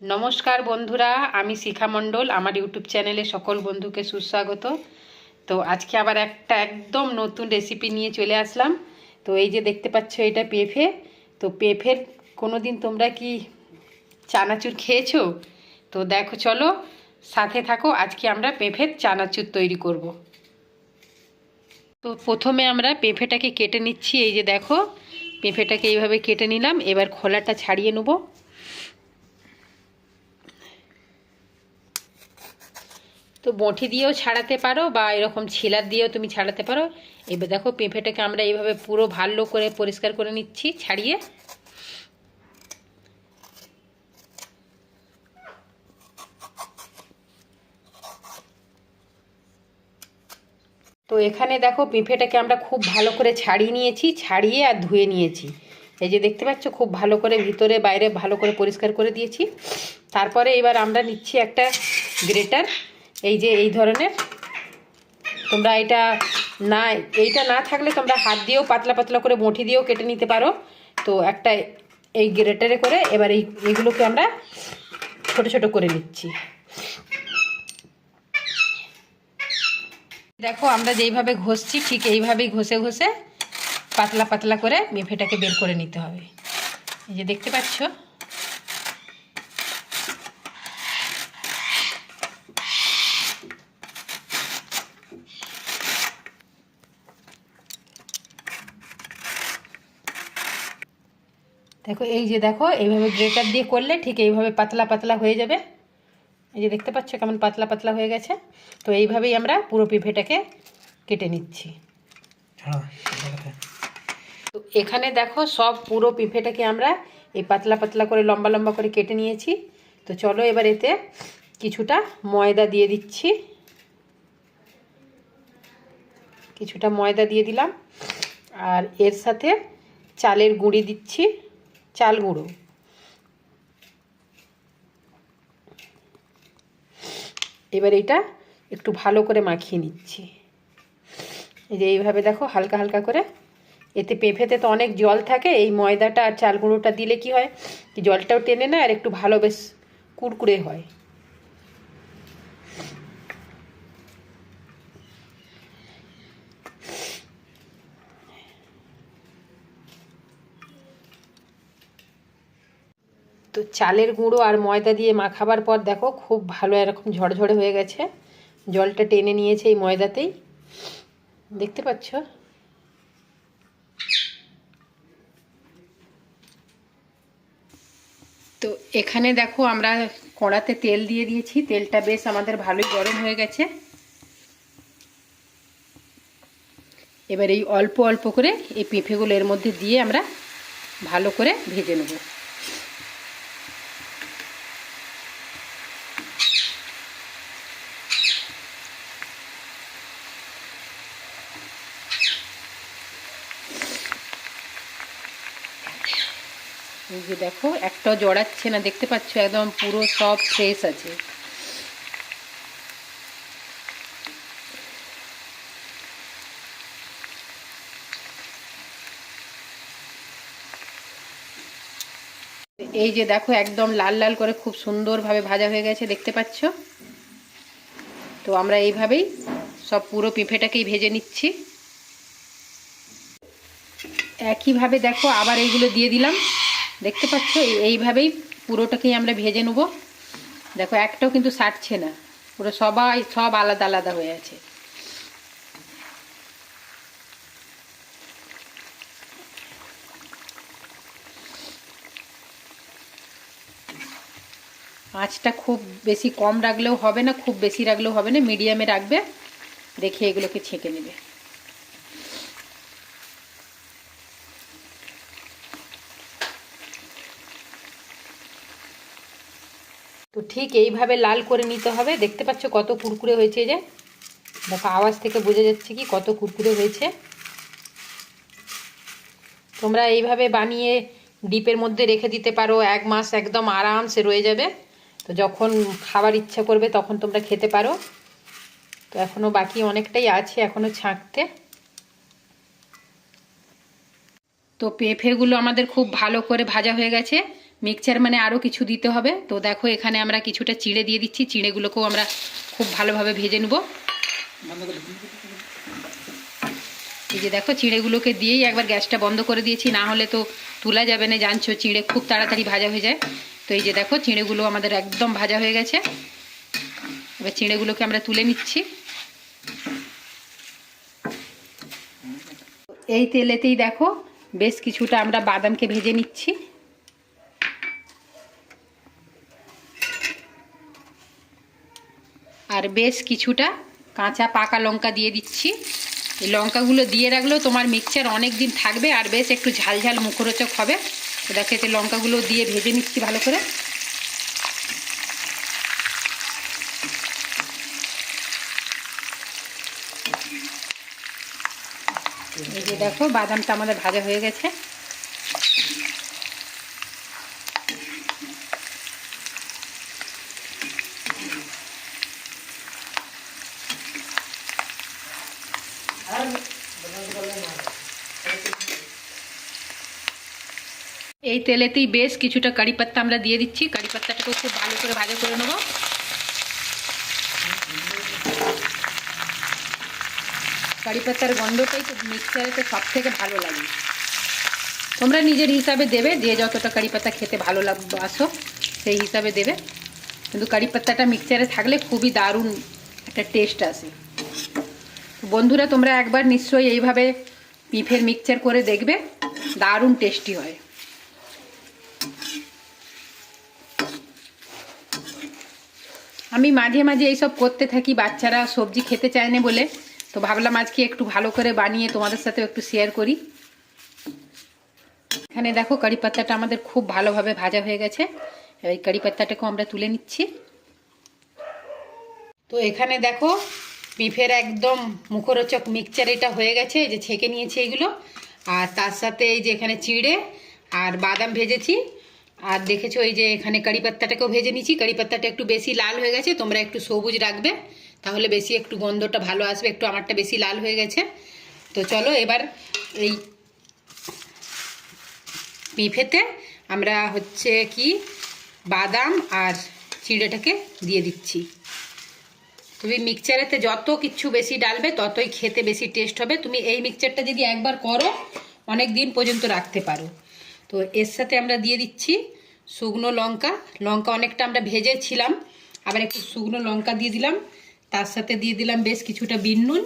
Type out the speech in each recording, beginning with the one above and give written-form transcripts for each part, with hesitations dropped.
নমস্কার বন্ধুরা, আমি শিখা মণ্ডল। আমার ইউটিউব চ্যানেলে সকল বন্ধুকে সুস্বাগত। তো আজকে আবার একটা একদম নতুন রেসিপি নিয়ে চলে আসলাম। তো এই যে দেখতে পাচ্ছ, এটা পেঁপে। তো পেঁপের কোনো দিন তোমরা কি চানাচুর খেয়েছো? তো দেখো, চলো সাথে থাকো। আজকে আমরা পেঁপের চানাচুর তৈরি করব। তো প্রথমে আমরা পেঁপেটাকে কেটে নিচ্ছি। এই যে দেখো, পেঁপেটাকে এইভাবে কেটে নিলাম। এবার খোলাটা ছাড়িয়ে নেবো। তো বঁটি দিয়েও ছাড়াতে পারো বা এরকম ছিলার দিয়েও তুমি ছাড়াতে পারো। এবার দেখো, পেঁপেটাকে আমরা এইভাবে পুরো ভালো করে পরিষ্কার করে নিচ্ছি ছাড়িয়ে। তো এখানে দেখো, পেঁপেটাকে আমরা খুব ভালো করে ছাড়িয়ে নিয়েছি, ছাড়িয়ে আর ধুয়ে নিয়েছি। এই যে দেখতে পাচ্ছ, খুব ভালো করে ভিতরে বাইরে ভালো করে পরিষ্কার করে দিয়েছি। তারপরে এবার আমরা নিচ্ছি একটা গ্রেটার। এই যে এই ধরনের, তোমরা এইটা না থাকলে তোমরা হাত দিয়েও পাতলা পাতলা করে বঁটি দিয়েও কেটে নিতে পারো। তো একটা এই গ্রেটারে করে এবার এইগুলোকে আমরা ছোট ছোট করে নিচ্ছি। দেখো, আমরা যেইভাবে ঘষছি ঠিক এইভাবেই ঘষে ঘষে পাতলা পাতলা করে পেঁপেটাকে বের করে নিতে হবে। এই যে দেখতে পাচ্ছ। দেখো, এই যে দেখো, এইভাবে গ্রেটার দিয়ে করলে ঠিক এইভাবে পাতলা পাতলা হয়ে যাবে। এই যে দেখতে পাচ্ছ কেমন পাতলা পাতলা হয়ে গেছে। তো এইভাবেই আমরা পুরো পেঁপেটাকে কেটে নিচ্ছি। তো এখানে দেখো, সব পুরো পেঁপেটাকে আমরা এই পাতলা পাতলা করে লম্বা লম্বা করে কেটে নিয়েছি। তো চলো এবার এতে কিছুটা ময়দা দিয়ে দিচ্ছি। কিছুটা ময়দা দিয়ে দিলাম, আর এর সাথে চালের গুঁড়ি দিচ্ছি, চাল গুঁড়ো। এবার এটা একটু ভালো করে মাখিয়ে নিচ্ছি। এই যে এইভাবে দেখো, হালকা হালকা করে। এতে পেঁপেতে তো অনেক জল থাকে, এই ময়দাটা আর চাল গুঁড়োটা দিলে কি হয়, কি জলটাও টেনে নেয় আর একটু ভালো বেশ কুড়কুড়ে হয়। তো চালের গুঁড়ো আর ময়দা দিয়ে মাখাবার পর দেখো, খুব ভালো এরকম ঝরঝরে হয়ে গেছে। জলটা টেনে নিয়েছে এই ময়দাতেই, দেখতে পাচ্ছ। তো এখানে দেখো, আমরা কড়াতে তেল দিয়ে দিয়েছি। তেলটা বেশ আমাদের ভালোই গরম হয়ে গেছে। এবার এই অল্প অল্প করে এই পেঁপেগুলো এর মধ্যে দিয়ে আমরা ভালো করে ভেজে নেব। এই যে দেখো, একটাও জড়াচ্ছে না, দেখতে পাচ্ছ একদম পুরো সব ফ্রেশ আছে। এই যে দেখো, একদম লাল লাল করে খুব সুন্দরভাবে ভাজা হয়ে গেছে, দেখতে পাচ্ছ। তো আমরা এইভাবেই সব পুরো পেঁপেটাকেই ভেজে নিচ্ছি। একইভাবে দেখো, আবার এইগুলো দিয়ে দিলাম, দেখতে পাচ্ছ। এইভাবেই পুরোটাকেই আমরা ভেজে নেব। দেখো, একটাও কিন্তু সাটছে না, পুরো সব আলাদা আলাদা হয়ে আছে। আঁচটা খুব বেশি কম রাখলেও হবে না, খুব বেশি রাখলেও হবে না, মিডিয়ামে রাখবে। রেখে এগুলোকে ছেঁকে নেবে। তো ঠিক এইভাবে লাল করে নিতে হবে। দেখতে পাচ্ছ কত কুরকুরে হয়েছে। যে দেখো, আওয়াজ থেকে বোঝা যাচ্ছে কি কত কুরকুরে হয়েছে। তোমরা এইভাবে বানিয়ে ডিপের মধ্যে রেখে দিতে পারো, 1 মাস একদম আরামসে রয়ে যাবে। তো যখন খাবার ইচ্ছা করবে তখন তোমরা খেতে পারো। তো এখনও বাকি অনেকটাই আছে এখনও ছাঁকতে। তো পেঁপেগুলো আমাদের খুব ভালো করে ভাজা হয়ে গেছে। মিক্সচার মানে আরও কিছু দিতে হবে। তো দেখো এখানে আমরা কিছুটা চিড়ে দিয়ে দিচ্ছি, চিড়েগুলোকেও আমরা খুব ভালোভাবে ভেজে নেব। এই যে দেখো চিড়েগুলোকে দিয়েই একবার গ্যাসটা বন্ধ করে দিয়েছি, না হলে তো তোলা যাবে না, জানছো চিড়ে খুব তাড়াতাড়ি ভাজা হয়ে যায়। তো এই যে দেখো চিড়েগুলো আমাদের একদম ভাজা হয়ে গেছে। এবার চিড়েগুলোকে আমরা তুলে নিচ্ছি। এই তেলেতেই দেখো বেশ কিছুটা আমরা বাদামকে ভেজে নিচ্ছি। আর বেশ কিছুটা কাঁচা পাকা লঙ্কা দিয়ে দিচ্ছি। এই লঙ্কাগুলো দিয়ে রাখলেও তোমার মিক্সচার অনেক দিন থাকবে আর বেশ একটু ঝালঝাল মুখরোচক হবে। দেখো এতে লঙ্কাগুলো দিয়ে ভেজে নিচ্ছি ভালো করে। এই যে দেখো বাদামটা আমাদের ভাজা হয়ে গেছে। এই তেলেতেই বেশ কিছুটা কারি পাত্তা আমরা দিয়ে দিচ্ছি। কারি পাত্তাটাকেও খুব ভালো করে ভাজা করে নেব। কারি পাত্তার গন্ধটাই তো মিক্সচারেতে সব থেকে ভালো লাগে। তোমরা নিজের হিসাবে দেবে, যে যতটা কারি পাত্তা খেতে ভালো বাসো সেই হিসাবে দেবে, কিন্তু কারি পাত্তাটা মিক্সচারে থাকলে খুবই দারুণ একটা টেস্ট আসে। বন্ধুরা তোমরা একবার নিশ্চয়ই এইভাবে পিঁপের মিক্সচার করে দেখবে, দারুণ টেস্টি হয়। আমি মাঝে মাঝে এইসব করতে থাকি, বাচ্চারা সবজি খেতে চায় না বলে, তো ভাবলাম আজকে একটু ভালো করে বানিয়ে তোমাদের সাথে একটু শেয়ার করি। এখানে দেখো কারি পাত্তাটা আমাদের খুব ভালোভাবে ভাজা হয়ে গেছে। এই কারি পাত্তাটাকেও আমরা তুলে নিচ্ছি। তো এখানে দেখো পিঁপের একদম মুখরোচক মিক্সচার এটা হয়ে গেছে। এই যে ছেঁকে নিয়েছি এইগুলো, আর তার সাথে এই যে এখানে চিড়ে আর বাদাম ভেজেছি, আর দেখেছো এই যে এখানে কারি পাত্তাটাকেও ভেজে নিয়েছি। কারি পাত্তাটা একটু বেশি লাল হয়ে গেছে, তোমরা একটু সবুজ রাখবে, তাহলে বেশি একটু গন্ধটা ভালো আসবে। একটু আমারটা বেশি লাল হয়ে গেছে। তো চলো এবার এই পিঁপেতে আমরা হচ্ছে কি বাদাম আর চিড়েটাকে দিয়ে দিচ্ছি। তুমি মিক্সচারেতে যত কিছু বেশি ডালবে ততই খেতে বেশি টেস্ট হবে। তুমি এই মিক্সচারটা যদি একবার করো অনেক দিন পর্যন্ত রাখতে পারো। তো এর সাথে আমরা দিয়ে দিচ্ছি শুকনো লঙ্কা। লঙ্কা অনেকটা আমরা ভেজেছিলাম, আবার একটু শুকনো লঙ্কা দিয়ে দিলাম। তার সাথে দিয়ে দিলাম বেশ কিছুটা বিট নুন,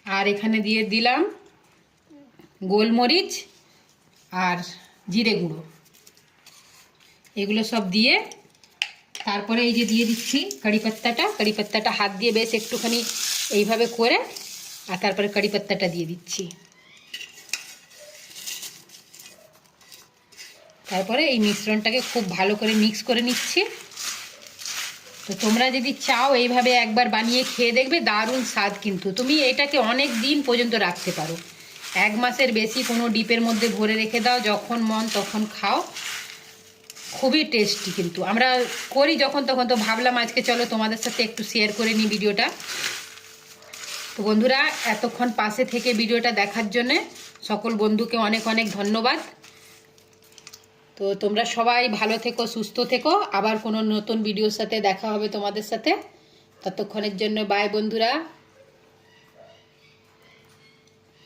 আর এখানে দিয়ে দিলাম গোলমরিচ আর জিরে গুঁড়ো। এগুলো সব দিয়ে তারপরে এই যে দিয়ে দিচ্ছি কারি পাত্তাটা। কারি পাত্তাটা হাত দিয়ে বেশ একটুখানি এইভাবে করে, আর তারপরে কারি পাত্তাটা দিয়ে দিচ্ছি। তারপরে এই মিশ্রণটাকে খুব ভালো করে মিক্স করে নিচ্ছি। তো তোমরা যদি চাও এইভাবে একবার বানিয়ে খেয়ে দেখবে, দারুণ স্বাদ। কিন্তু তুমি এটাকে অনেক দিন পর্যন্ত রাখতে পারো, 1 মাসের বেশি কোনো ডিপের মধ্যে ভরে রেখে দাও, যখন মন তখন খাও, খুবই টেস্টি। কিন্তু আমরা করি যখন তখন, তো ভাবলাম আজকে চলো তোমাদের সাথে একটু শেয়ার করে নিই ভিডিওটা। তো বন্ধুরা এতক্ষণ পাশে থেকে ভিডিওটা দেখার জন্যে সকল বন্ধুকে অনেক অনেক ধন্যবাদ। তো তোমরা সবাই ভালো থেকো, সুস্থ থেকো। আবার কোনো নতুন ভিডিওর সাথে দেখা হবে তোমাদের সাথে। ততক্ষণের জন্য বাই বন্ধুরা।